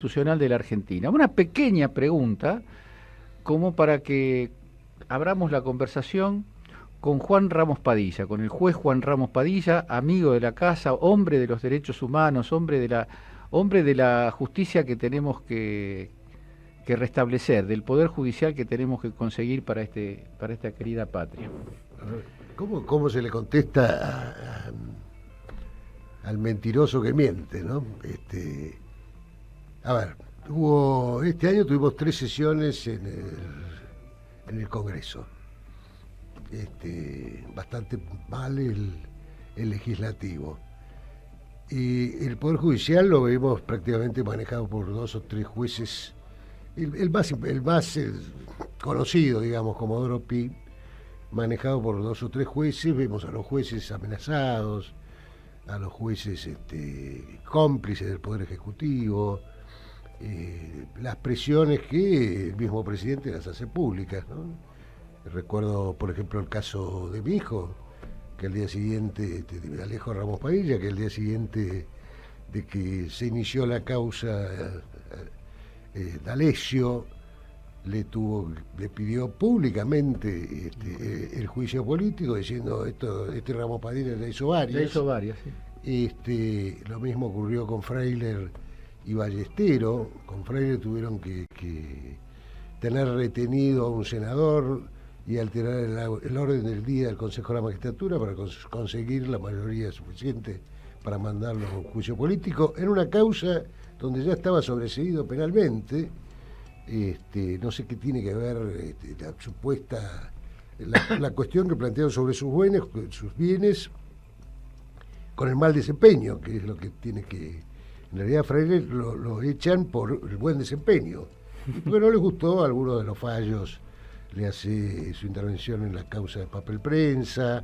Constitucional de la Argentina. Una pequeña pregunta, como para que abramos la conversación con Juan Ramos Padilla, con el juez Juan Ramos Padilla, amigo de la casa, hombre de los derechos humanos, hombre de la justicia que tenemos que restablecer, del poder judicial que tenemos que conseguir para esta querida patria. ¿Cómo se le contesta al mentiroso que miente, ¿no? A ver, este año tuvimos 3 sesiones en el Congreso. Bastante mal el legislativo. Y el Poder Judicial lo vemos prácticamente manejado por 2 o 3 jueces. El más conocido, digamos, Comodoro Pi, manejado por 2 o 3 jueces. Vemos a los jueces amenazados, a los jueces cómplices del Poder Ejecutivo, las presiones que el mismo presidente las hace públicas, ¿no? Recuerdo, por ejemplo, el caso de mi hijo, que el día siguiente, de Alejo Ramos Padilla, que el día siguiente de que se inició la causa, D'Alessio le pidió públicamente el juicio político, diciendo este Ramos Padilla le hizo varias. Le hizo varias, sí. Lo mismo ocurrió con Freiler y Ballestero. Con Freiler tuvieron que tener retenido a un senador y alterar el orden del día del Consejo de la Magistratura para conseguir la mayoría suficiente para mandarlo a un juicio político en una causa donde ya estaba sobreseído penalmente. No sé qué tiene que ver la supuesta la cuestión que plantearon sobre sus bienes con el mal desempeño, que es lo que tiene que... En realidad Freire lo echan por el buen desempeño. Y porque no les gustó algunos de los fallos, le hace su intervención en la causa de Papel Prensa,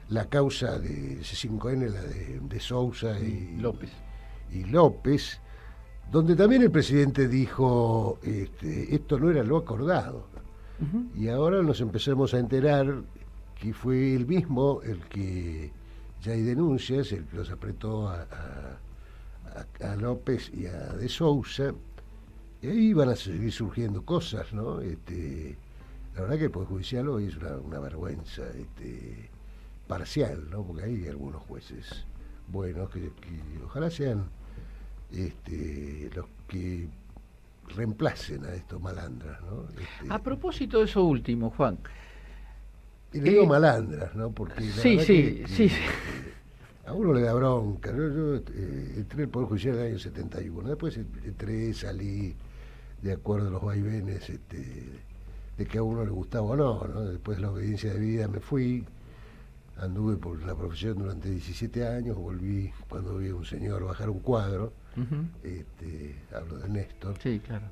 la causa de C5N, la de Sousa y López, donde también el presidente dijo, esto no era lo acordado. Uh-huh. Y ahora nos empezamos a enterar que fue él mismo el que, ya hay denuncias, el que los apretó a López y a de Sousa, y ahí van a seguir surgiendo cosas, ¿no? La verdad que el Poder Judicial hoy es una vergüenza parcial, ¿no? Porque hay algunos jueces buenos que ojalá sean los que reemplacen a estos malandras, ¿no? A propósito de eso último, Juan. Y le digo malandras, ¿no? Porque sí. A uno le da bronca. Yo entré al Poder Judicial en el año 71. Después salí de acuerdo a los vaivenes de que a uno le gustaba o no, ¿no? Después de la obediencia de vida me fui, anduve por la profesión durante 17 años, volví cuando vi a un señor bajar un cuadro. Uh-huh. Hablo de Néstor. Sí, claro.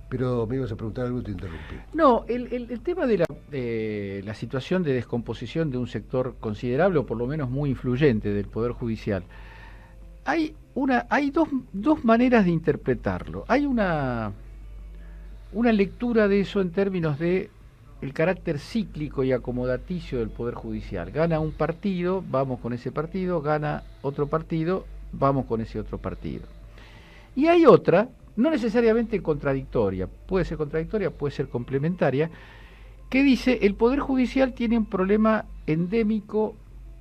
Pero me ibas a preguntar algo y te interrumpí. No, el tema de la situación de descomposición de un sector considerable, o por lo menos muy influyente, del Poder Judicial. Hay dos maneras de interpretarlo. Hay una lectura de eso en términos de el carácter cíclico y acomodaticio del Poder Judicial. Gana un partido, vamos con ese partido, gana otro partido, vamos con ese otro partido. Y hay otra, no necesariamente contradictoria, puede ser complementaria, que dice el Poder Judicial tiene un problema endémico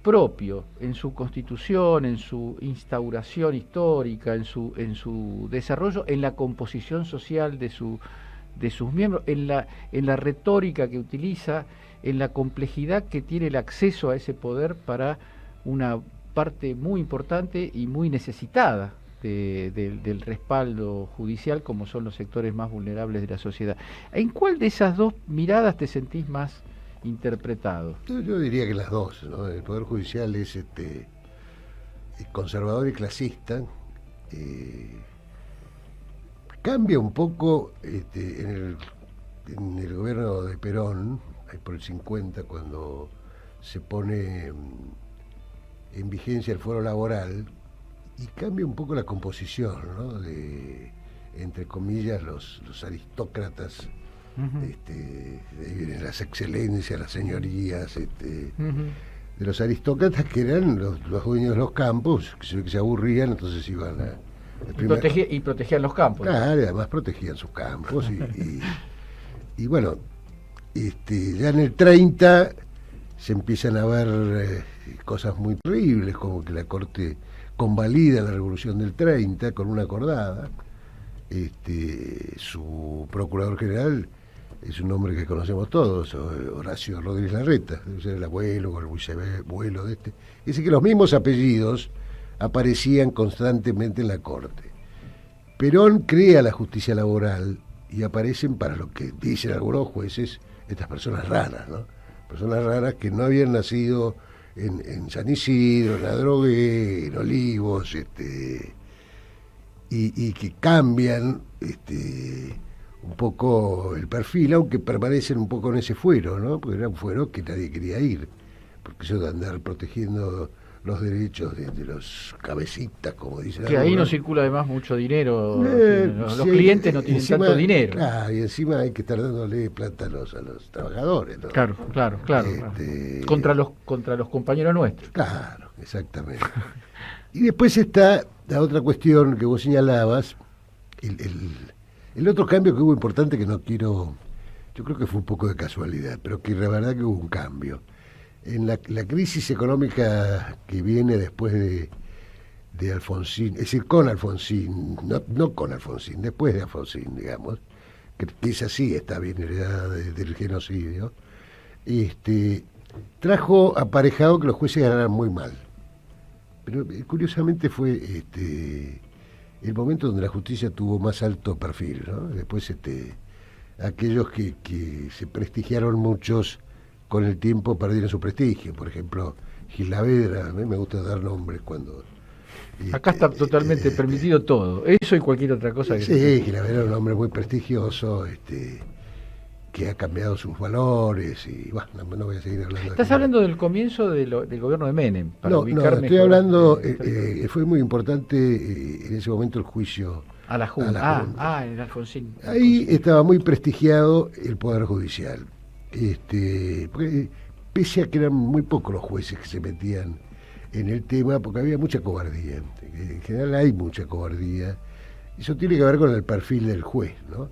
propio en su constitución, en su instauración histórica, en su desarrollo, en la composición social de sus miembros, en la retórica que utiliza, en la complejidad que tiene el acceso a ese poder para una parte muy importante y muy necesitada del respaldo judicial, como son los sectores más vulnerables de la sociedad. ¿En cuál de esas dos miradas te sentís más interpretado? Yo diría que las dos, ¿no? El Poder Judicial es conservador y clasista. Cambia un poco en el gobierno de Perón, por el 50, cuando se pone en vigencia el fuero laboral, y cambia un poco la composición, ¿no? Entre comillas, los aristócratas, uh-huh. De ahí vienen las excelencias, las señorías, uh-huh. De los aristócratas que eran los dueños de los campos, que se aburrían, entonces iban Y protegían los campos. Claro, además protegían sus campos y bueno, ya en el 30 se empiezan a ver cosas muy terribles, como que la Corte convalida la Revolución del 30 con una acordada. Su procurador general es un hombre que conocemos todos, Horacio Rodríguez Larreta, debe ser el abuelo o el bisabuelo de este. Dice que los mismos apellidos aparecían constantemente en la Corte. Perón crea la justicia laboral y aparecen, para lo que dicen algunos jueces, estas personas raras, ¿no? Personas raras que no habían nacido en San Isidro, en Adrogué, en Olivos, y que cambian un poco el perfil, aunque permanecen un poco en ese fuero, ¿no? Porque era un fuero que nadie quería ir, porque eso de andar protegiendo los derechos de los cabecitas, como dicen. Que ahí no circula además mucho dinero, los clientes no tienen tanto dinero. Claro, y encima hay que estar dándole plata a los trabajadores, ¿no? Claro. Contra los compañeros nuestros. Claro, exactamente. Y después está la otra cuestión que vos señalabas, el otro cambio que hubo importante, que no quiero, yo creo que fue un poco de casualidad, pero que la verdad que hubo un cambio. En la crisis económica que viene después de Alfonsín, es decir, con Alfonsín, no con Alfonsín, después de Alfonsín, digamos, que es así, está bien heredada del genocidio, trajo aparejado que los jueces ganaran muy mal. Pero curiosamente fue el momento donde la justicia tuvo más alto perfil, ¿no? Después aquellos que se prestigiaron muchos, con el tiempo perdieron su prestigio. Por ejemplo, Gilavedra, a mí me gusta dar nombres cuando... Acá está totalmente permitido todo, eso y cualquier otra cosa que... Sí, Gilavedra era un hombre muy prestigioso, que ha cambiado sus valores, y bueno, no voy a seguir hablando. ¿Estás hablando del comienzo del gobierno de Menem? No, estoy hablando, fue muy importante en ese momento el juicio a la Junta. En Alfonsín. Ahí estaba muy prestigiado el Poder Judicial. Porque, pese a que eran muy pocos los jueces que se metían en el tema, porque había mucha cobardía. En general hay mucha cobardía. Eso tiene que ver con el perfil del juez, ¿no?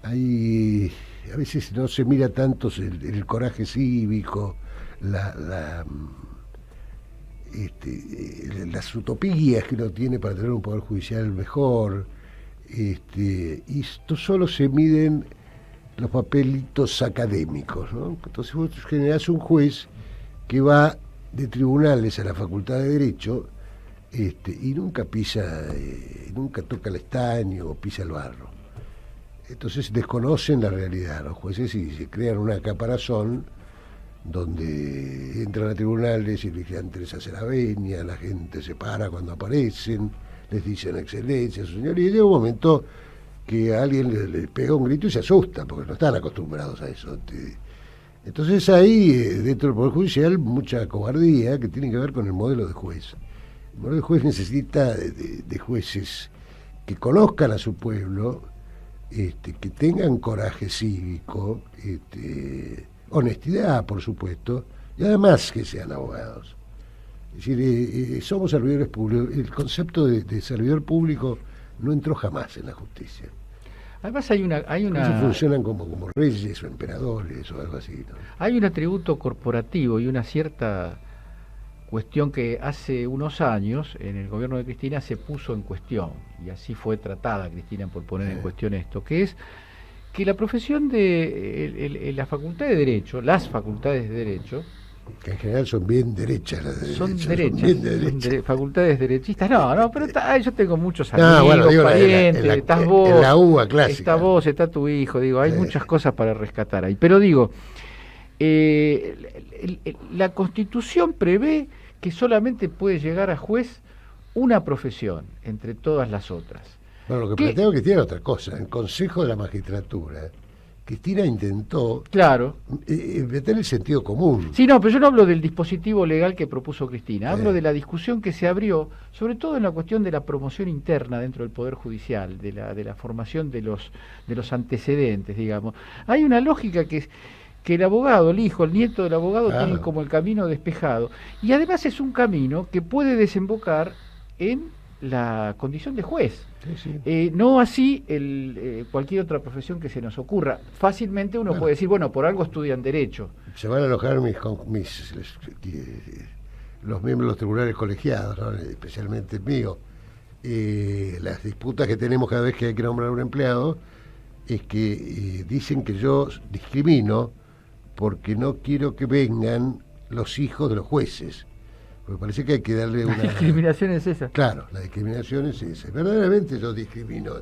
A veces no se mira tanto el coraje cívico, las utopías que uno tiene para tener un poder judicial mejor, y esto solo se miden los papelitos académicos, ¿no? Entonces vos generás un juez que va de tribunales a la Facultad de Derecho, y nunca nunca toca el estaño o pisa el barro. Entonces desconocen la realidad los jueces y se crean una caparazón donde entran a tribunales y el vigilante les hace la venia, la gente se para cuando aparecen, les dicen excelencia, su señor, y llega un momento que a alguien le pega un grito y se asusta, porque no están acostumbrados a eso. Entonces hay dentro del Poder Judicial mucha cobardía que tiene que ver con el modelo de juez. El modelo de juez necesita de jueces que conozcan a su pueblo, que tengan coraje cívico, honestidad, por supuesto, y además que sean abogados. Es decir, somos servidores públicos. El concepto de servidor público no entró jamás en la justicia. Además hay una funcionan como reyes o emperadores o algo así, ¿no? Hay un atributo corporativo y una cierta cuestión que hace unos años en el gobierno de Cristina se puso en cuestión, y así fue tratada Cristina por poner en cuestión esto, que es que la profesión de la facultad de Derecho, las facultades de Derecho, que en general son bien derechas las de son derechas, derechas, son facultades derechistas, pero yo tengo muchos amigos, parientes, estás vos, en la UBA clásica, está vos, está tu hijo, hay muchas cosas para rescatar ahí, pero digo, la Constitución prevé que solamente puede llegar a juez una profesión entre todas las otras. Bueno, lo que planteaba Cristina era otra cosa. En el Consejo de la Magistratura, Cristina intentó meter el sentido común. Sí, no, pero yo no hablo del dispositivo legal que propuso Cristina, hablo de la discusión que se abrió, sobre todo en la cuestión de la promoción interna dentro del Poder Judicial, de la formación de los antecedentes, digamos. Hay una lógica que el abogado, el hijo, el nieto del abogado tienen como el camino despejado. Y además es un camino que puede desembocar en la condición de juez. Sí, sí. No así cualquier otra profesión que se nos ocurra. Fácilmente uno puede decir, bueno, por algo estudian Derecho. Se van a enojar los miembros de los tribunales colegiados, ¿no? Especialmente el mío. Las disputas que tenemos cada vez que hay que nombrar un empleado es que dicen que yo discrimino porque no quiero que vengan los hijos de los jueces. Porque parece que hay que darle una... La discriminación es esa. Claro, la discriminación es esa. Verdaderamente yo discrimino.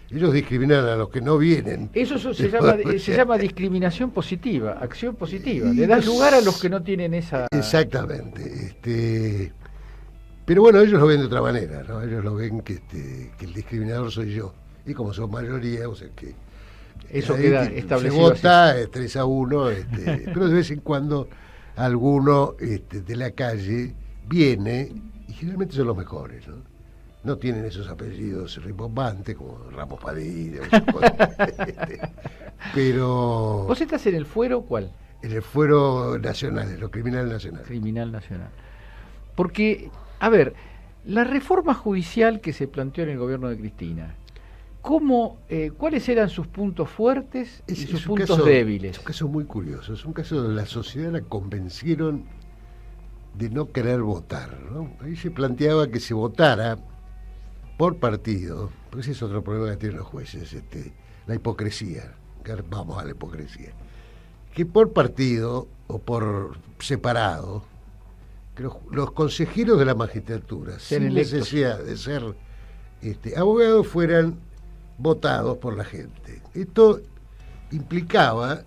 Ellos discriminan a los que no vienen. Eso se llama discriminación positiva, acción positiva. Le das lugar a los que no tienen esa... Exactamente. Pero bueno, ellos lo ven de otra manera, ¿no? Ellos lo ven que el discriminador soy yo. Y como son mayoría, o sea que... Eso queda establecido. Se vota 3-1, pero de vez en cuando alguno de la calle viene, y generalmente son los mejores, ¿no? No tienen esos apellidos rimbombantes como Ramos Padilla, pero... ¿Vos estás en el fuero cuál? En el fuero nacional, en lo criminal nacional. Criminal nacional. Porque, a ver, la reforma judicial que se planteó en el gobierno de Cristina, ¿cuáles eran sus puntos fuertes y sus puntos débiles? Es un caso muy curioso, es un caso donde la sociedad la convencieron de no querer votar, ¿no? Ahí se planteaba que se votara por partido, porque ese es otro problema que tienen los jueces, la hipocresía, vamos a la hipocresía, que por partido o por separado, que los consejeros de la magistratura, sin necesidad de ser abogados, fueran votados por la gente. Esto implicaba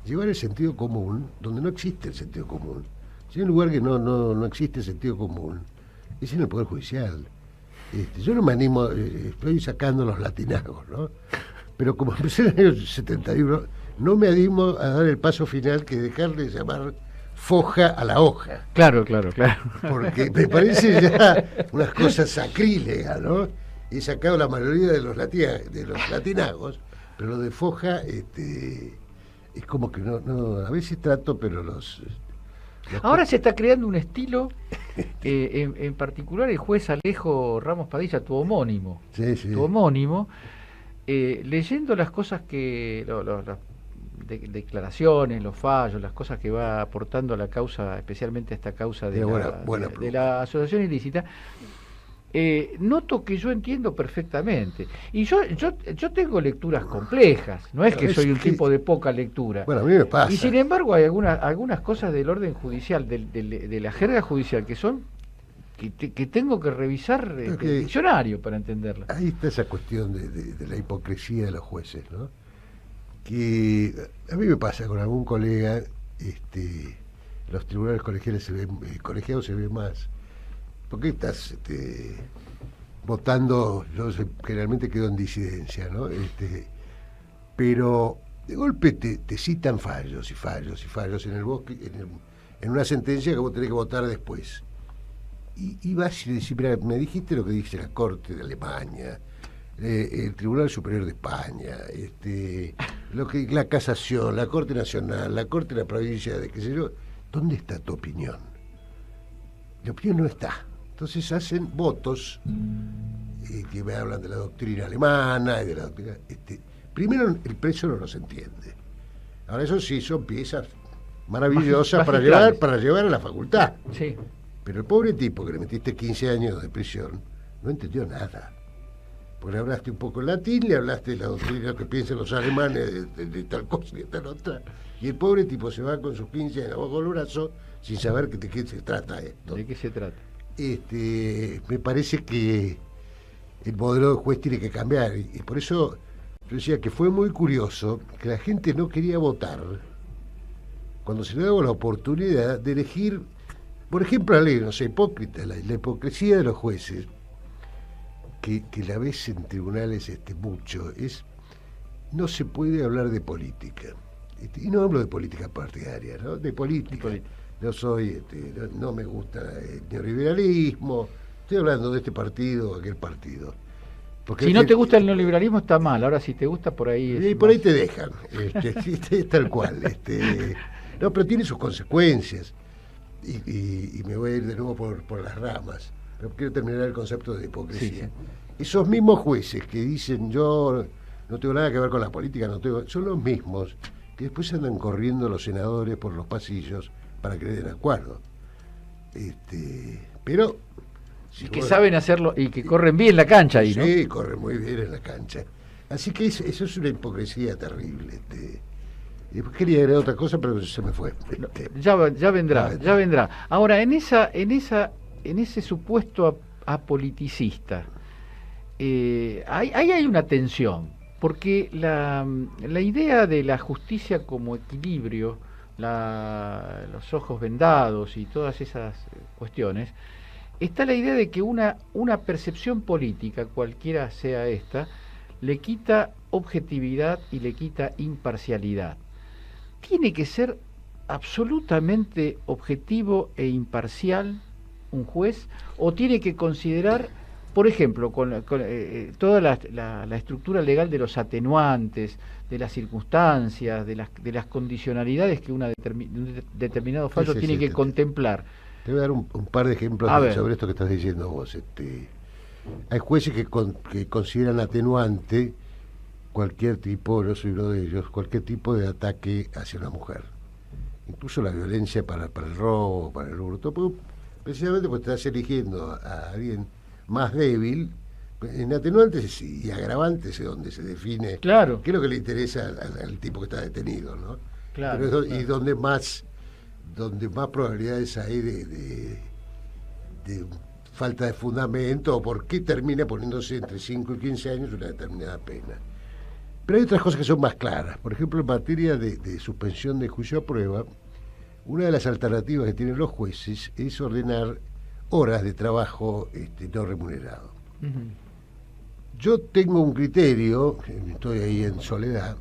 llevar el sentido común, donde no existe el sentido común. Si hay un lugar que no existe el sentido común, es en el Poder Judicial. Yo no me animo, estoy sacando los latinagos, ¿no? Pero como empecé en el año 71, no me animo a dar el paso final que dejarle llamar foja a la hoja. Claro. Porque me parece ya unas cosas sacrílegas, ¿no? He sacado la mayoría de los latinagos, pero lo de foja es como que no a veces trato, pero Ahora se está creando un estilo, en particular el juez Alejo Ramos Padilla, tu homónimo. Sí. Tu homónimo, leyendo las cosas que... declaraciones, los fallos, las cosas que va aportando a la causa, especialmente a esta causa de la asociación ilícita, noto que yo entiendo perfectamente. Y yo tengo lecturas complejas, no es que soy un tipo de poca lectura. Bueno, a mí me pasa. Y sin embargo hay algunas cosas del orden judicial, de la jerga judicial, que son que tengo que revisar el diccionario para entenderla. Ahí está esa cuestión de la hipocresía de los jueces, ¿no? Que a mí me pasa con algún colega, los tribunales colegiados se ven más. ¿Por qué estás votando? Yo generalmente quedo en disidencia, ¿no? Pero de golpe te citan fallos en el bosque, en una sentencia que vos tenés que votar después. Y vas y decís, mira, me dijiste lo que dice la Corte de Alemania, el Tribunal Superior de España, la Casación, la Corte Nacional, la Corte de la Provincia de qué sé yo. ¿Dónde está tu opinión? La opinión no está. Entonces hacen votos que me hablan de la doctrina alemana y de la doctrina... primero, el precio no los entiende. Ahora, eso sí, son piezas maravillosas para llevar a la facultad. Sí. Pero el pobre tipo que le metiste 15 años de prisión no entendió nada. Porque le hablaste un poco en latín, le hablaste de la doctrina que piensan los alemanes de tal cosa y de tal otra. Y el pobre tipo se va con sus 15 años bajo el brazo sin saber de qué se trata esto. ¿De qué se trata? Me parece que el modelo de juez tiene que cambiar. Y por eso yo decía que fue muy curioso que la gente no quería votar cuando se le daba la oportunidad de elegir, por ejemplo, la ley, no sé, hipócrita, la hipocresía de los jueces, que la ves en tribunales mucho, no se puede hablar de política. Y no hablo de política partidaria, ¿no? De política. Yo soy, no me gusta el neoliberalismo, estoy hablando de este partido o aquel partido. Porque si no te gusta el neoliberalismo está mal, ahora si te gusta por ahí... Y por ahí te dejan, tal cual. No, pero tiene sus consecuencias. Y me voy a ir de nuevo por las ramas. pero quiero terminar el concepto de hipocresía. Sí, sí. Esos mismos jueces que dicen yo no tengo nada que ver con la política, son los mismos que después andan corriendo los senadores por los pasillos para que le den acuerdo. Pero y que saben hacerlo y que corren bien la cancha ahí, ¿no? Sí, corren muy bien en la cancha. Así que eso es una hipocresía terrible. Y después quería agregar otra cosa, pero se me fue. Ya vendrá. Ahora, en ese supuesto apoliticista, ahí hay una tensión, porque la idea de la justicia como equilibrio, los ojos vendados y todas esas cuestiones, está la idea de que una percepción política, cualquiera sea esta, le quita objetividad y le quita imparcialidad. ¿Tiene que ser absolutamente objetivo e imparcial un juez? ¿O tiene que considerar, por ejemplo, con toda la estructura legal de los atenuantes, de las circunstancias, de las condicionalidades que un determinado fallo tiene que contemplar? Te voy a dar un par de ejemplos sobre esto que estás diciendo vos. Hay jueces que consideran atenuante cualquier tipo, yo soy uno de ellos, cualquier tipo de ataque hacia una mujer. Incluso la violencia para el robo, para el hurto, precisamente porque estás eligiendo a alguien más débil. En atenuantes y agravantes es donde se define qué es lo que le interesa al tipo que está detenido, ¿no? Claro. Y donde más probabilidades hay de falta de fundamento, o por qué termina poniéndose entre 5 y 15 años una determinada pena. Pero hay otras cosas que son más claras. Por ejemplo, en materia de suspensión de juicio a prueba, una de las alternativas que tienen los jueces es ordenar horas de trabajo no remunerado. Yo tengo un criterio, estoy ahí en soledad,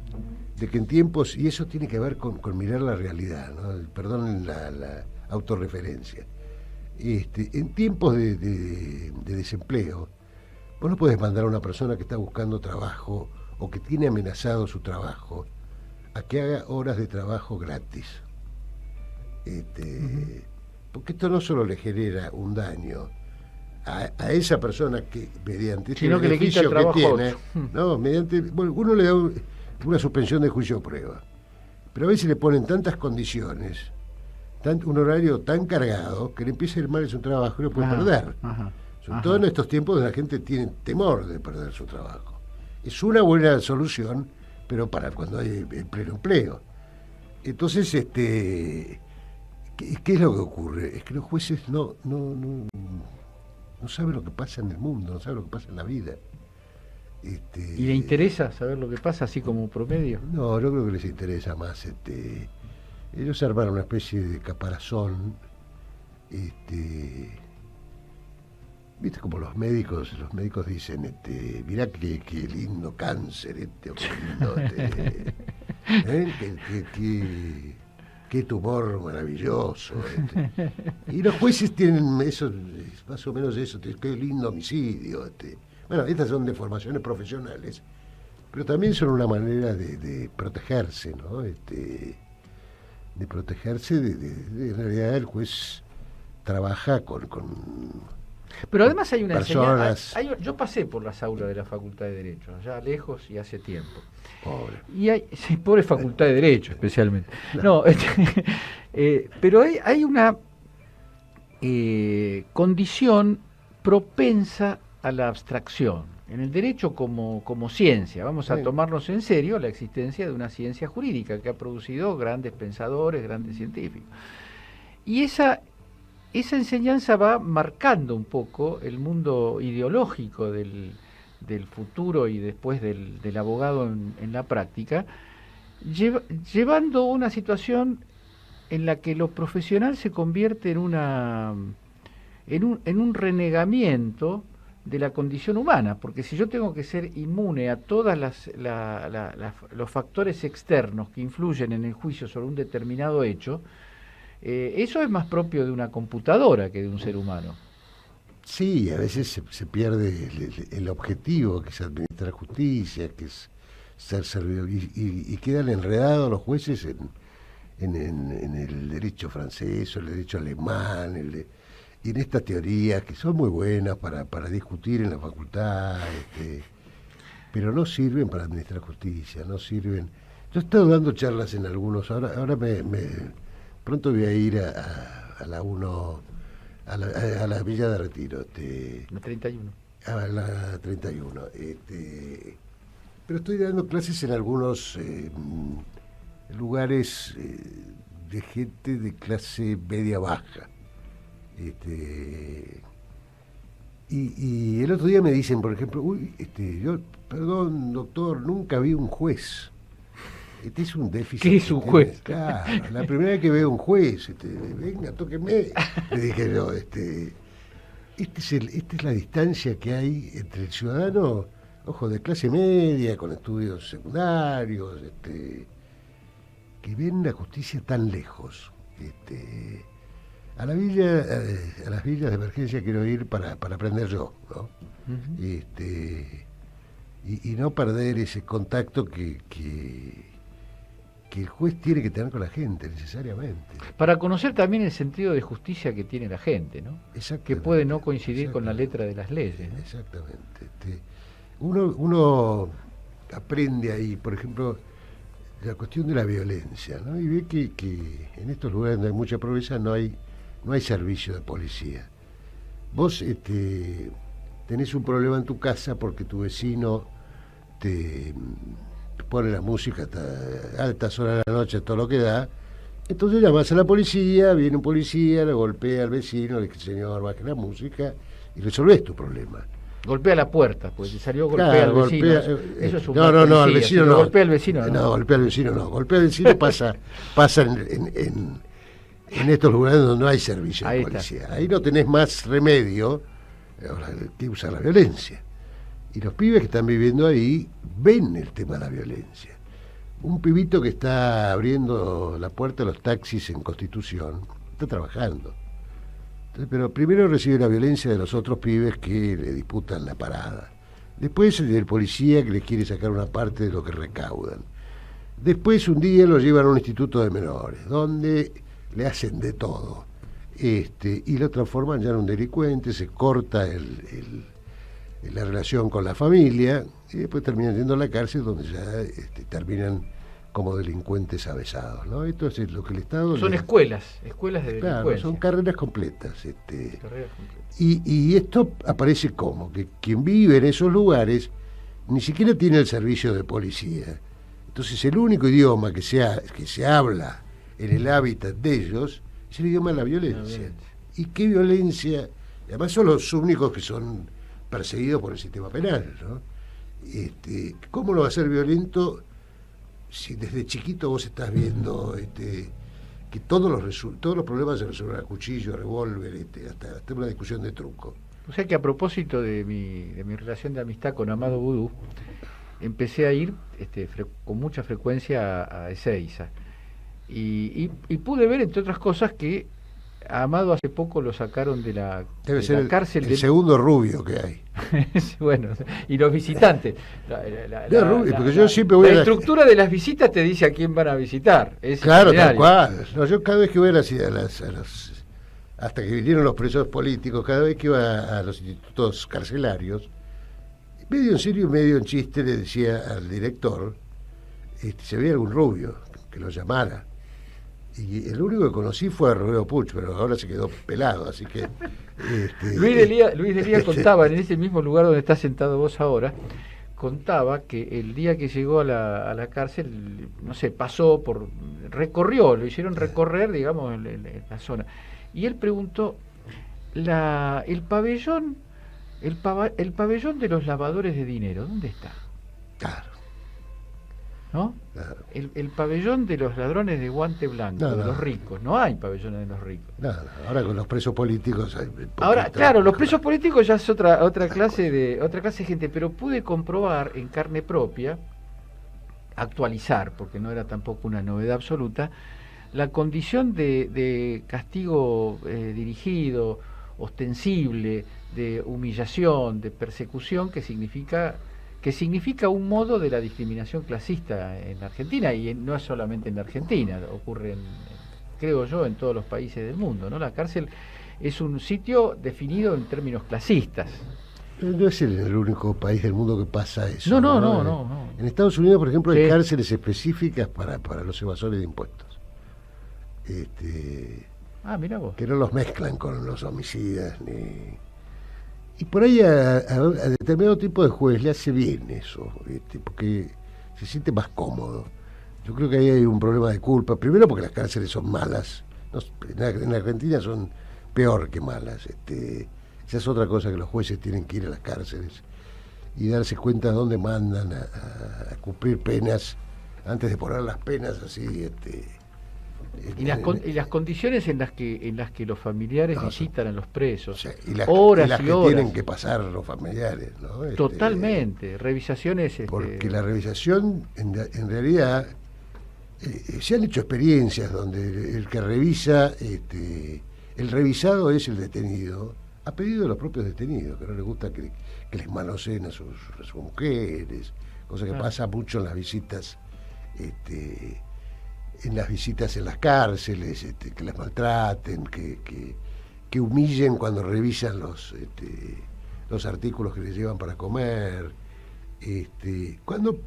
de que en tiempos, y eso tiene que ver con mirar la realidad, ¿no? Perdonen la autorreferencia. En tiempos de desempleo, vos no podés mandar a una persona que está buscando trabajo o que tiene amenazado su trabajo a que haga horas de trabajo gratis. Porque esto no solo le genera un daño a esa persona que mediante este beneficio que tiene, no, uno le da una suspensión de juicio a prueba, pero a veces le ponen tantas condiciones, un horario tan cargado, que le empieza a ir mal en su trabajo y lo puede perder. Sobre todo en estos tiempos donde la gente tiene temor de perder su trabajo. Es una buena solución, pero para cuando hay el pleno empleo. Entonces, ¿qué es lo que ocurre? Es que los jueces no saben lo que pasa en el mundo, no saben lo que pasa en la vida. ¿Y le interesa saber lo que pasa, así como promedio? No, yo creo que les interesa más. Ellos armaron una especie de caparazón. ¿Viste como los médicos dicen, mirá qué lindo cáncer, o qué lindo, qué tumor maravilloso. Y los jueces tienen eso, más o menos eso, qué lindo homicidio. Bueno, estas son deformaciones profesionales, pero también son una manera de protegerse, ¿no? De protegerse, en realidad el juez trabaja con pero además hay una personas. Yo pasé por las aulas de la Facultad de Derecho, allá lejos y hace tiempo. Pobre. Sí, pobre Facultad de Derecho, especialmente. No, pero hay una condición propensa a la abstracción. En el derecho como ciencia, vamos a tomarnos en serio la existencia de una ciencia jurídica que ha producido grandes pensadores, grandes científicos. Y esa enseñanza va marcando un poco el mundo ideológico del futuro y después del abogado en la práctica, llevando una situación en la que lo profesional se convierte en un renegamiento de la condición humana, porque si yo tengo que ser inmune a todos los factores externos que influyen en el juicio sobre un determinado hecho, eso es más propio de una computadora que de un ser humano. Sí, a veces se pierde el objetivo, que es administrar justicia, que es ser servidor, y quedan enredados los jueces en el derecho francés o el derecho alemán, y en estas teorías que son muy buenas para discutir en la facultad, pero no sirven para administrar justicia, no sirven. Yo he estado dando charlas en algunos, ahora pronto voy a ir a la 1, a la Villa de Retiro, La 31. a la 31. Pero estoy dando clases en algunos lugares de gente de clase media-baja. Y el otro día me dicen, por ejemplo, yo, perdón, doctor, nunca vi un juez. Este es un déficit. ¿Qué es un juez? Claro, la primera vez que veo un juez, venga, tóqueme. Le dije yo, esta es la distancia que hay entre el ciudadano, ojo, de clase media, con estudios secundarios, que ven la justicia tan lejos. A las villas de emergencia quiero ir para aprender yo, ¿no? Uh-huh. Y no perder ese contacto que el juez tiene que tener con la gente, necesariamente. Para conocer también el sentido de justicia que tiene la gente, ¿no? Que puede no coincidir con la letra de las leyes, ¿no? Exactamente. Uno aprende ahí, por ejemplo, la cuestión de la violencia, ¿no? Y ve que en estos lugares donde hay mucha pobreza no hay servicio de policía. Vos tenés un problema en tu casa porque tu vecino te pone la música hasta altas horas de la noche, todo lo que da. Entonces llamás a la policía, viene un policía, le golpea al vecino, le dice, señor, baje la música, y resolvés tu problema. Golpea la puerta, pues si salió golpea al vecino. Eso es un no, al vecino no. Golpea al vecino no. No, golpea al vecino no. Golpea al vecino pasa en estos lugares donde no hay servicio de policía. Ahí no tenés más remedio que usar la violencia. Y los pibes que están viviendo ahí ven el tema de la violencia. Un pibito que está abriendo la puerta de los taxis en Constitución está trabajando. Entonces, pero primero recibe la violencia de los otros pibes que le disputan la parada. Después el del policía que les quiere sacar una parte de lo que recaudan. Después un día lo llevan a un instituto de menores, donde le hacen de todo. Y lo transforman ya en un delincuente, se corta la relación con la familia, y después terminan yendo a la cárcel, donde ya terminan como delincuentes avesados, ¿no? Entonces lo que el Estado... Son escuelas de delincuencia. Claro, son carreras completas. Y esto aparece como que quien vive en esos lugares ni siquiera tiene el servicio de policía. Entonces el único idioma que se habla en el hábitat de ellos es el idioma de la violencia. ¿Y qué violencia? Además son los únicos que son perseguidos por el sistema penal, ¿no? ¿Cómo no va a ser violento si desde chiquito vos estás viendo que todos los problemas se resuelven a cuchillo, a revólver, hasta una discusión de truco? O sea que a propósito de mi relación de amistad con Amado Vudú, empecé a ir con mucha frecuencia a Ezeiza. Y pude ver, entre otras cosas, que a Amado hace poco lo sacaron de la cárcel. El segundo rubio que hay. Bueno, y los visitantes. Yo siempre voy la estructura de las visitas te dice a quién van a visitar. Claro, tal cual. No, yo cada vez que voy hasta que vinieron los presos políticos, cada vez que iba a los institutos carcelarios, medio en serio y medio en chiste le decía al director, si había algún rubio que lo llamara. Y el único que conocí fue a Rodrigo Puch, pero ahora se quedó pelado, así que... Luis Delía contaba, en ese mismo lugar donde estás sentado vos ahora, contaba que el día que llegó a la cárcel, no sé, lo hicieron recorrer, digamos, en la zona. Y él preguntó, el pabellón de los lavadores de dinero, ¿dónde está? Claro. ¿No? Claro. El pabellón de los ladrones de guante blanco, de los ricos. No hay pabellones de los ricos. Ahora con los presos políticos hay los presos políticos ya es otra clase de gente, pero pude comprobar en carne propia, actualizar, porque no era tampoco una novedad absoluta, la condición de castigo dirigido, ostensible, de humillación, de persecución, que significa un modo de la discriminación clasista en Argentina, y no es solamente en Argentina, ocurre creo yo, en todos los países del mundo, ¿no? La cárcel es un sitio definido en términos clasistas. No es el único país del mundo que pasa eso. No. En Estados Unidos, por ejemplo, hay Sí. cárceles específicas para los evasores de impuestos. Mirá vos. Que no los mezclan con los homicidas. Y por ahí a determinado tipo de juez le hace bien eso, porque se siente más cómodo. Yo creo que ahí hay un problema de culpa. Primero porque las cárceles son malas. En Argentina son peor que malas. Esa es otra cosa, que los jueces tienen que ir a las cárceles y darse cuenta de dónde mandan a cumplir penas antes de poner las penas así. Y las condiciones en las que los familiares visitan a los presos, o sea, y las horas que horas. tienen que pasar los familiares, ¿no? Totalmente, revisaciones. Porque la revisación, en realidad, se han hecho experiencias donde el que revisa, el revisado es el detenido, a pedido de los propios detenidos, que no les gusta que les manoseen a sus mujeres, cosa que pasa mucho en las visitas, en las cárceles, que las maltraten, que humillen cuando revisan los artículos que les llevan para comer, cuando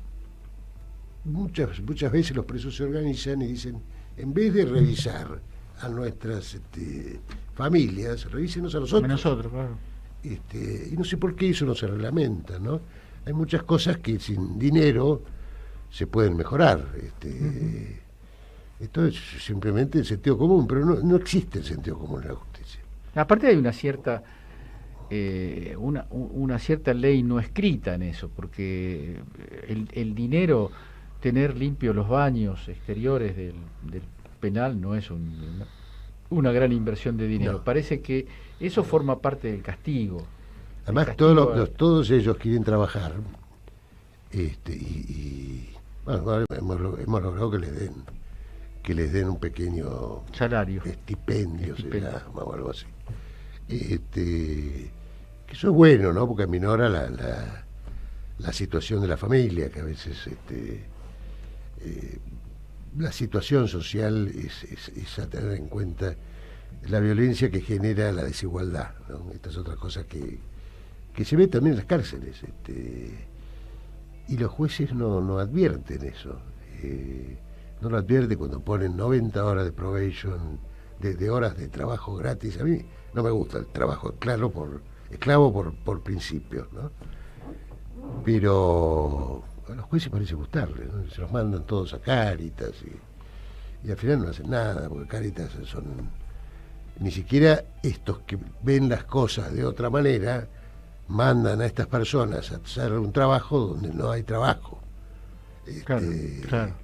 muchas veces los presos se organizan y dicen, en vez de revisar a nuestras familias, revísenos a nosotros. Nosotros, claro. Y no sé por qué eso no se reglamenta, ¿no? Hay muchas cosas que sin dinero se pueden mejorar. Esto es simplemente el sentido común, pero no existe el sentido común en la justicia. Aparte hay una cierta una cierta ley no escrita en eso, porque el dinero, tener limpios los baños exteriores del penal no es una gran inversión de dinero. No. Parece que eso forma parte del castigo. Además, todos ellos quieren trabajar, bueno, hemos logrado que les den un pequeño salario, estipendio. Se llama, o algo así. Que eso es bueno, ¿no? Porque aminora la situación de la familia, que a veces la situación social es a tener en cuenta, la violencia que genera la desigualdad, ¿no? Esta es otra cosa que se ve también en las cárceles, y los jueces no advierten eso, no lo advierten cuando ponen 90 horas de probation, de horas de trabajo gratis. A mí no me gusta el trabajo esclavo por principios, ¿no? Pero a los jueces parece gustarles, ¿no? Se los mandan todos a Cáritas y al final no hacen nada, porque Cáritas ni siquiera estos que ven las cosas de otra manera mandan a estas personas a hacer un trabajo donde no hay trabajo. Claro.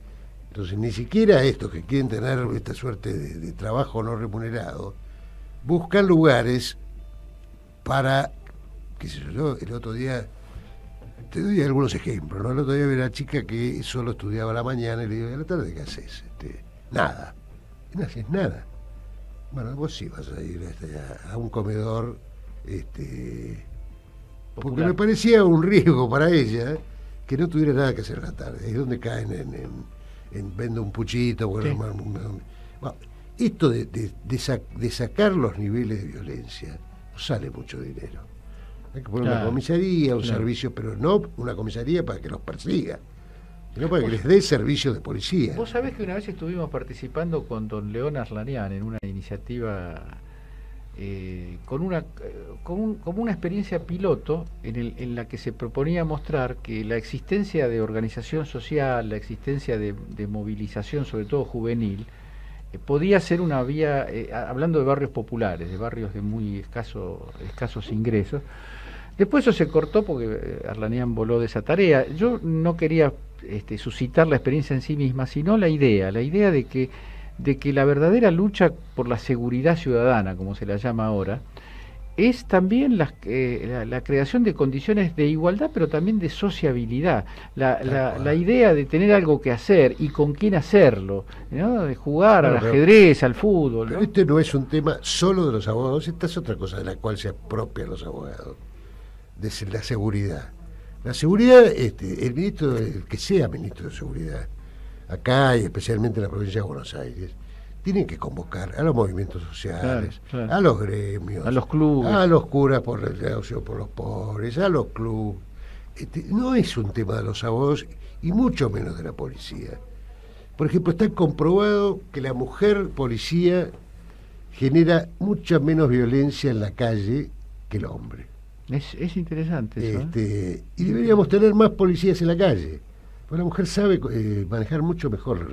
Entonces ni siquiera estos que quieren tener esta suerte de trabajo no remunerado buscan lugares para, qué sé yo, el otro día, te doy algunos ejemplos, ¿no? El otro día vi una chica que solo estudiaba a la mañana y le digo, ¿a la tarde qué haces? Nada. Y no haces nada. Bueno, vos sí vas a ir a un comedor, porque me parecía un riesgo para ella que no tuviera nada que hacer a la tarde. Es donde caen en vendo un puchito. Bueno, esto de sacar los niveles de violencia no sale mucho dinero. Hay que poner una comisaría, un servicio, pero no una comisaría para que los persiga, sino para que les dé servicio de policía. Vos sabés que una vez estuvimos participando con don León Arlanián en una iniciativa como una experiencia piloto en la que se proponía mostrar que la existencia de organización social, la existencia de movilización, sobre todo juvenil, podía ser una vía, hablando de barrios populares, de barrios de muy escasos ingresos. Después eso se cortó porque Arlanián voló de esa tarea. Yo no quería suscitar la experiencia en sí misma, sino la idea de que la verdadera lucha por la seguridad ciudadana, como se la llama ahora, es también la creación de condiciones de igualdad, pero también de sociabilidad. La idea de tener algo que hacer y con quién hacerlo, ¿no? De jugar al ajedrez, al fútbol. Pero ¿no? este no es un tema solo de los abogados, esta es otra cosa de la cual se apropian los abogados, de la seguridad. La seguridad, el ministro, el que sea ministro de Seguridad, acá y especialmente en la provincia de Buenos Aires, tienen que convocar a los movimientos sociales, Claro, claro. a los gremios, A los clubes. a los curas por el negocio por los pobres, a los clubes. No es un tema de los abogados y mucho menos de la policía. Por ejemplo, está comprobado que la mujer policía genera mucha menos violencia en la calle que el hombre. Es interesante eso, ¿eh? Y deberíamos tener más policías en la calle, porque la mujer sabe manejar mucho mejor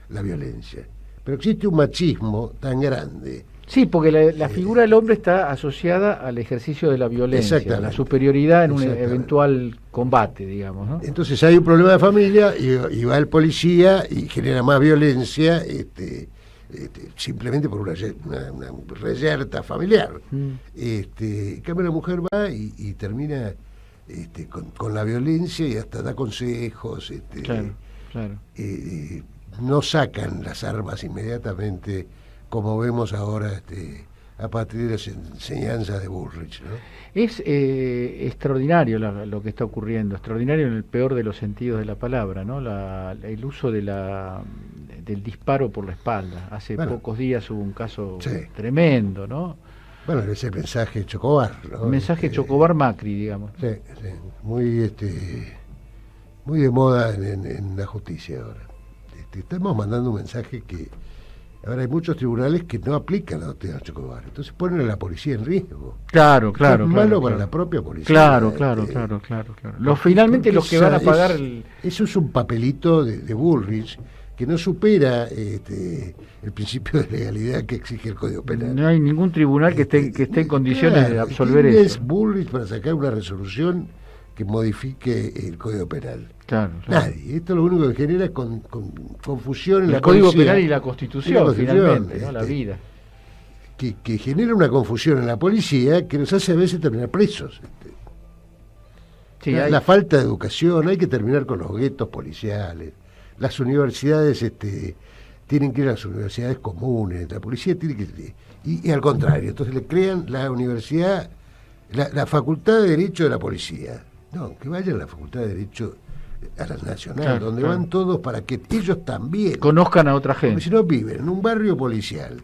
la violencia. Pero existe un machismo tan grande. Sí, porque la figura del hombre está asociada al ejercicio de la violencia, a la Exactamente. superioridad en un Exactamente. eventual combate, digamos, ¿no? Entonces hay un problema de familia y va el policía y genera más violencia simplemente por una reyerta familiar. En cambio la mujer va y termina con la violencia y hasta da consejos. Claro, claro. No sacan las armas inmediatamente como vemos ahora a partir de las enseñanzas de Bullrich, ¿no? Es extraordinario lo que está ocurriendo, extraordinario en el peor de los sentidos de la palabra, ¿no? El uso del disparo por la espalda. Hace pocos días hubo un caso tremendo, ¿no? Bueno, es el mensaje Chocobar, ¿no? El mensaje Chocobar Macri, digamos. Sí, sí, muy de moda en la justicia ahora. Estamos mandando un mensaje que ahora hay muchos tribunales que no aplican la doctrina Chocobar, entonces ponen a la policía en riesgo. Claro, Es claro. malo claro. para la propia policía. Claro. Finalmente los que van a pagar eso es un papelito de Bullrich que no supera el principio de legalidad que exige el Código Penal. No hay ningún tribunal que esté en condiciones de absolver ¿quién eso. es Bullrich para sacar una resolución que modifique el Código Penal? Claro. Nadie. Esto lo único que genera es confusión en la El Código policía, Penal y la Constitución, finalmente, ¿no? La vida. que genera una confusión en la policía que nos hace a veces terminar presos. Sí, la falta de educación, hay que terminar con los guetos policiales. Las universidades tienen que ir a las universidades comunes, la policía tiene que... Y al contrario, entonces le crean la universidad, la Facultad de Derecho de la Policía. No, que vayan a la Facultad de Derecho a la Nacional, Claro, donde claro. van todos para que ellos también Conozcan a otra porque gente. si no viven en un barrio policial,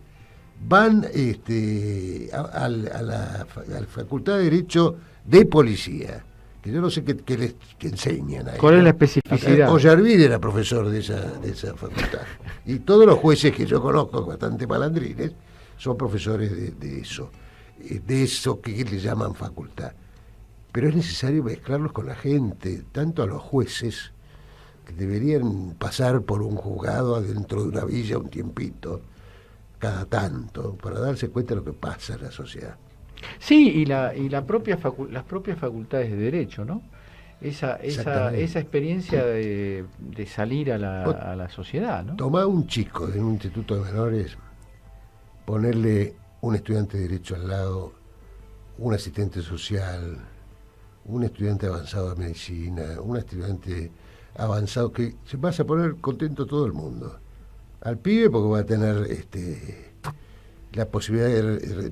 van a la Facultad de Derecho de Policía, que yo no sé qué enseñan ahí. ¿Cuál es ¿no? la especificidad? Ollarvide era profesor de esa facultad. Y todos los jueces que yo conozco, bastante malandrines, son profesores de eso que le llaman facultad. Pero es necesario mezclarlos con la gente, tanto a los jueces, que deberían pasar por un juzgado adentro de una villa un tiempito, cada tanto, para darse cuenta de lo que pasa en la sociedad. Sí, y las propias facultades de Derecho, ¿no? Esa experiencia de salir a la sociedad, ¿no? Tomá un chico de un instituto de menores, ponerle un estudiante de Derecho al lado, un asistente social, un estudiante avanzado de medicina, un estudiante avanzado, que se pasa a poner contento todo el mundo. Al pibe porque va a tener la posibilidad de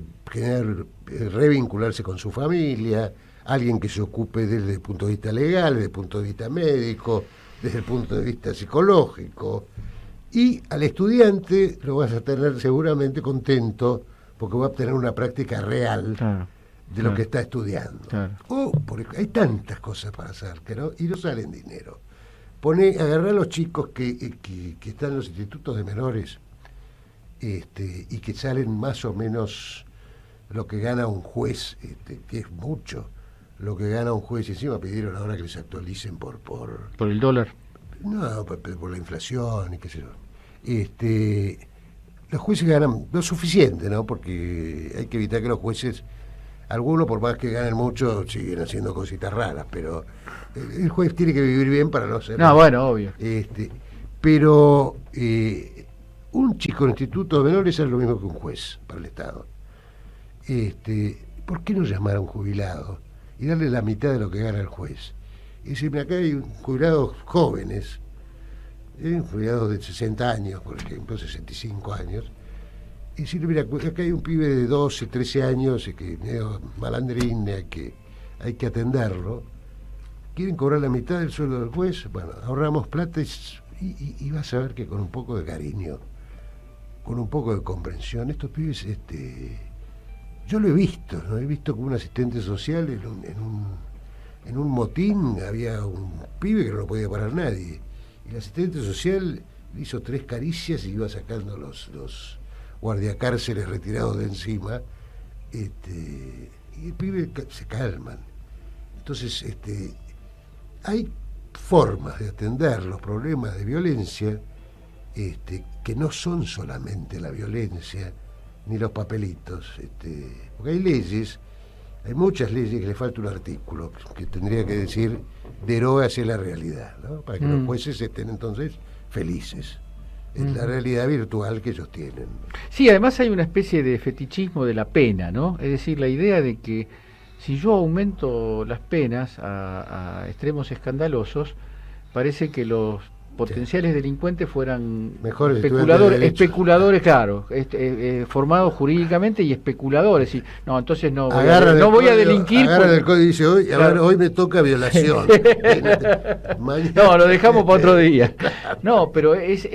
revincularse con su familia, alguien que se ocupe desde el punto de vista legal, desde el punto de vista médico, desde el punto de vista psicológico. Y al estudiante lo vas a tener seguramente contento porque va a obtener una práctica real de lo que está estudiando. Claro. Hay tantas cosas para hacer y no salen dinero. Agarrar a los chicos que están en los institutos de menores y que salen más o menos lo que gana un juez, que es mucho lo que gana un juez, y encima pidieron ahora que les actualicen por el dólar. No, por la inflación y qué sé yo. Los jueces ganan lo suficiente, ¿no? Porque hay que evitar que los jueces, algunos por más que ganen mucho, siguen haciendo cositas raras, pero el juez tiene que vivir bien para no ser... No, bueno, obvio. Pero un chico en instituto de menores es lo mismo que un juez para el Estado. ¿Por qué no llamar a un jubilado y darle la mitad de lo que gana el juez? Y decir, acá hay jubilados jóvenes, jubilados de 60 años, por ejemplo, 65 años, y decir, mira, acá hay un pibe de 12, 13 años, que es medio malandrín, que hay que atenderlo. ¿Quieren cobrar la mitad del sueldo del juez? Bueno, ahorramos plata y vas a ver que con un poco de cariño, con un poco de comprensión. Estos pibes, yo lo he visto, ¿no? He visto como un asistente social en un motín había un pibe que no lo podía parar nadie. Y el asistente social le hizo 3 caricias y iba sacando los guardiacárceles retirados de encima. Y el pibe se calman. Entonces, hay formas de atender los problemas de violencia que no son solamente la violencia ni los papelitos, porque hay leyes, hay muchas leyes que le falta un artículo que tendría que decir derógase la realidad, ¿no? Para que los jueces estén entonces felices. Es la realidad virtual que ellos tienen. Sí, además hay una especie de fetichismo de la pena, ¿no? Es decir, la idea de que si yo aumento las penas a extremos escandalosos, parece que los potenciales delincuentes fueran mejores especuladores, claro, formados jurídicamente y especuladores. Y, no, entonces no voy a delinquir. Agarra del código y dice, hoy me toca violación. No, lo dejamos para otro día. No, pero es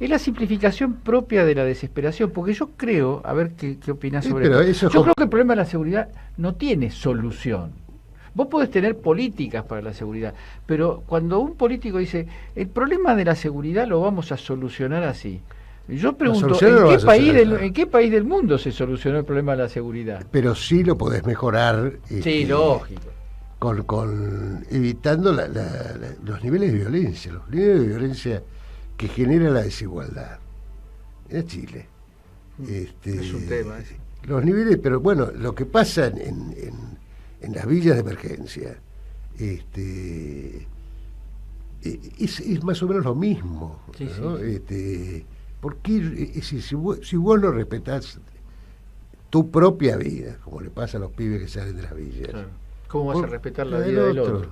la simplificación propia de la desesperación, porque yo creo, a ver qué opinás sobre eso. Yo creo que el problema de la seguridad no tiene solución. Vos podés tener políticas para la seguridad, pero cuando un político dice, el problema de la seguridad lo vamos a solucionar así. Yo pregunto, ¿en qué país del mundo se solucionó el problema de la seguridad? Pero sí lo podés mejorar. Sí, lógico. Con evitando los niveles de violencia, que genera la desigualdad. En Chile. Es un tema. Los niveles, pero bueno, lo que pasa en las villas de emergencia, es más o menos lo mismo, ¿no? Porque si vos no respetás tu propia vida, como le pasa a los pibes que salen de las villas, claro. ¿Cómo vas a respetar la vida del otro?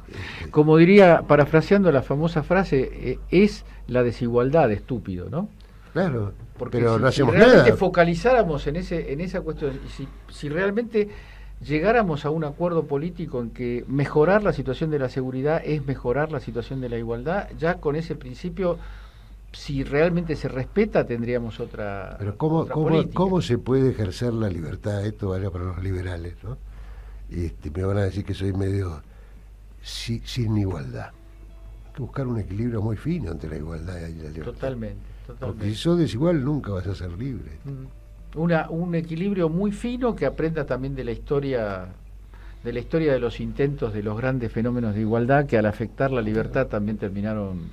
Como diría, parafraseando la famosa frase, es la desigualdad, estúpido, ¿no? Claro, porque pero no hacemos nada. Si realmente nada. Focalizáramos en esa cuestión, y si realmente llegáramos a un acuerdo político en que mejorar la situación de la seguridad es mejorar la situación de la igualdad, ya con ese principio, si realmente se respeta, tendríamos otra. Pero ¿cómo se puede ejercer la libertad? Esto vale para los liberales, ¿no? Me van a decir que soy medio sin igualdad. Hay que buscar un equilibrio muy fino entre la igualdad y la libertad. Totalmente. Porque si sos desigual nunca vas a ser libre. Un equilibrio muy fino que aprenda también de la historia de los intentos de los grandes fenómenos de igualdad que al afectar la libertad también terminaron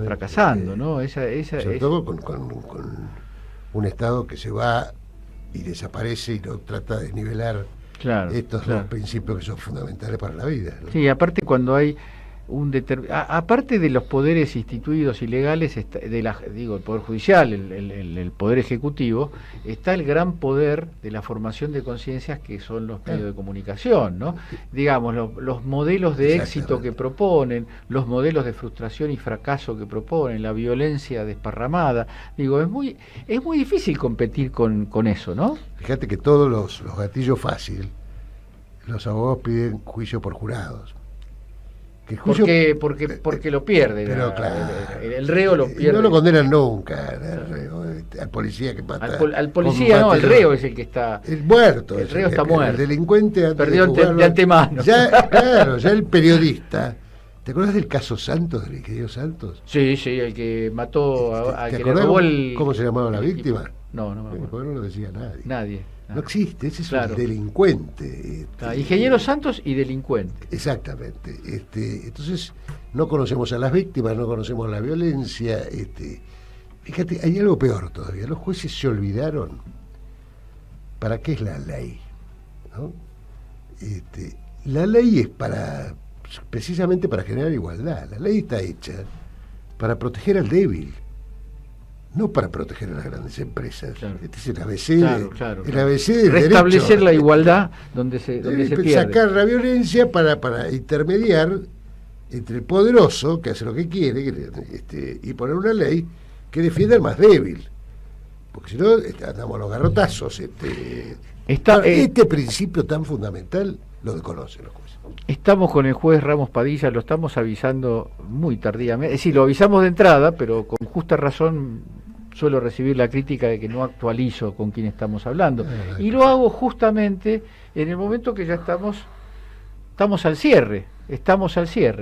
fracasando, ¿no? Sobre todo con un Estado que se va y desaparece y no trata de nivelar estos dos principios que son fundamentales para la vida, ¿no? Sí, aparte cuando hay aparte de los poderes instituidos y legales, el Poder Judicial, el Poder Ejecutivo, está el gran poder de la formación de conciencias que son los medios de comunicación, ¿no? Digamos, los modelos de éxito que proponen, los modelos de frustración y fracaso que proponen, la violencia desparramada. Es muy difícil competir con eso, ¿no? Fíjate que todos los gatillos fáciles, los abogados piden juicio por jurados. Porque lo pierde, pero claro, el reo lo pierde. No lo condenan nunca al policía que mata. Al policía no, al reo es el que está. El muerto. El reo está muerto. El delincuente perdió de antemano. Ya el periodista. ¿Te acuerdas del caso Santos, del querido Santos? Sí, el que mató a ¿Te que le robó ¿Cómo se llamaba la víctima? No me acuerdo. Porque no lo decía nadie. No existe, ese es un delincuente. Ingeniero Santos y delincuente. Exactamente. Entonces, no conocemos a las víctimas, no conocemos la violencia. Fíjate, hay algo peor todavía. Los jueces se olvidaron para qué es la ley, ¿no? La ley es precisamente para generar igualdad. La ley está hecha para proteger al débil, no para proteger a las grandes empresas. Este es el ABC, el ABC del restablecer derecho. La igualdad donde se pierde. Sacar la violencia para intermediar entre el poderoso, que hace lo que quiere, y poner una ley que defienda al más débil. Porque si no, andamos a los garrotazos. Este principio tan fundamental lo desconocen los jueces. Estamos con el juez Ramos Padilla, lo estamos avisando muy tardíamente. Es decir, lo avisamos de entrada, pero con justa razón suelo recibir la crítica de que no actualizo con quién estamos hablando. Y lo hago justamente en el momento que ya estamos al cierre,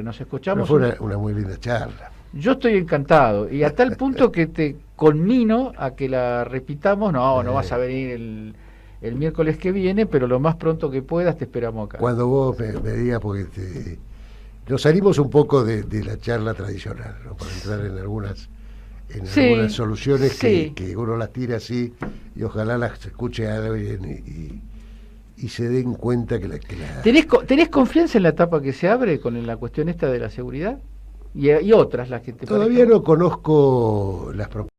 nos escuchamos. Pero fue una muy linda charla. Yo estoy encantado, y a tal punto que te conmino a que la repitamos. No vas a venir el miércoles que viene, pero lo más pronto que puedas te esperamos acá. Cuando vos me digas, porque nos salimos un poco de la charla tradicional, ¿no? Para entrar en algunas soluciones que uno las tira así, y ojalá las escuche a alguien y se den cuenta que la... ¿Tenés confianza en la etapa que se abre con la cuestión esta de la seguridad? Y otras, las que te Todavía no conozco las propuestas